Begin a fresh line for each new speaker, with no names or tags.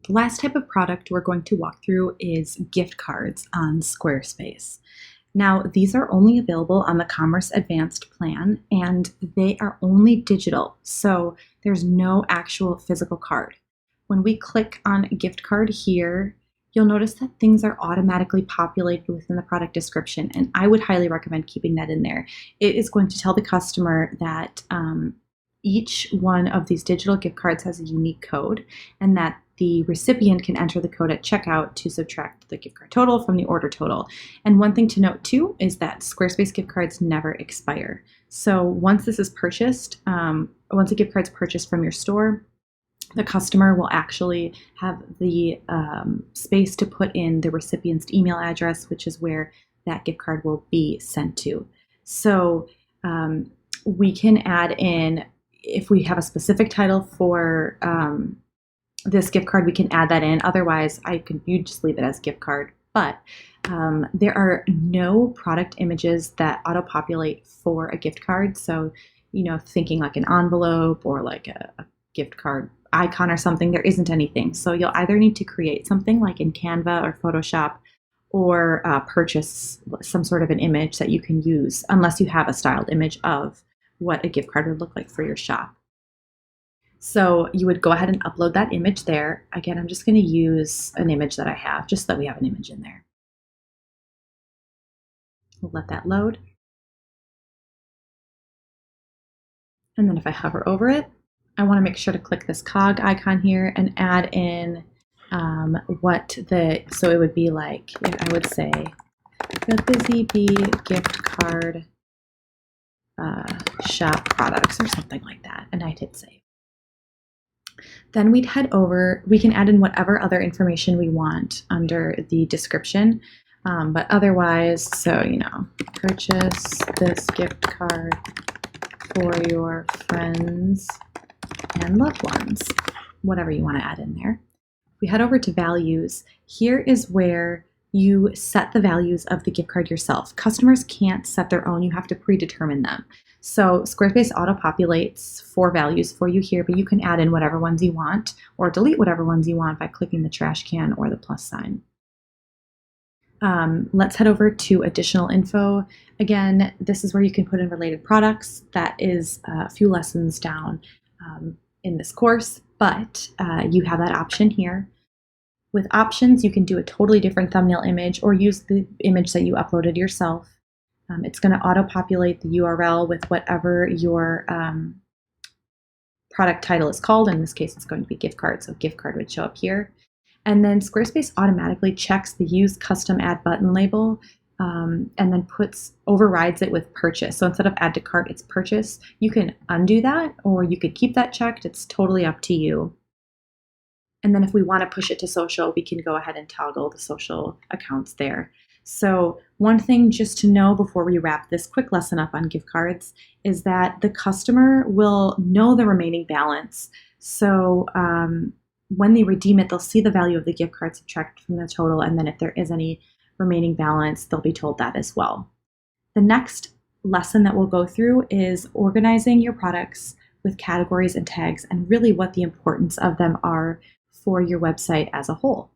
The last type of product we're going to walk through is gift cards on Squarespace. Now, these are only available on the Commerce Advanced plan, and they are only digital, so there's no actual physical card. When we click on a gift card here, you'll notice that things are automatically populated within the product description, and I would highly recommend keeping that in there. It is going to tell the customer that each one of these digital gift cards has a unique code, and that the recipient can enter the code at checkout to subtract the gift card total from the order total. And one thing to note too is that Squarespace gift cards never expire. So once this is purchased, once a gift card's purchased from your store, the customer will actually have the space to put in the recipient's email address, which is where that gift card will be sent to. So we can add in, if we have a specific title for this gift card, we can add that in. Otherwise, you just leave it as gift card. But there are no product images that auto-populate for a gift card. So, thinking like an envelope or like a gift card icon or something, there isn't anything. So you'll either need to create something like in Canva or Photoshop, or purchase some sort of an image that you can use, unless you have a styled image of what a gift card would look like for your shop. So you would go ahead and upload that image there. Again, I'm just going to use an image that I have, just so that we have an image in there. We'll let that load. And then if I hover over it, I want to make sure to click this cog icon here and add in so it would be like, I would say, the Busy Bee gift card shop products or something like that. And I'd hit save. Then we'd head over, we can add in whatever other information we want under the description. But otherwise, so, purchase this gift card for your friends and loved ones, whatever you want to add in there. We head over to values. Here is where you set the values of the gift card yourself. Customers can't set their own, you have to predetermine them. So Squarespace auto-populates 4 values for you here, but you can add in whatever ones you want or delete whatever ones you want by clicking the trash can or the plus sign. Let's head over to additional info. Again, this is where you can put in related products. That is a few lessons down in this course, but you have that option here. With options, you can do a totally different thumbnail image or use the image that you uploaded yourself. It's going to auto-populate the URL with whatever your product title is called. In this case, it's going to be gift card, so gift card would show up here. And then Squarespace automatically checks the Use Custom Add Button label and then overrides it with purchase. So instead of add to cart, it's purchase. You can undo that, or you could keep that checked. It's totally up to you. And then if we want to push it to social, we can go ahead and toggle the social accounts there. So one thing just to know before we wrap this quick lesson up on gift cards is that the customer will know the remaining balance. So when they redeem it, they'll see the value of the gift card subtracted from the total, and then if there is any remaining balance, they'll be told that as well. The next lesson that we'll go through is organizing your products with categories and tags, and really what the importance of them are for your website as a whole.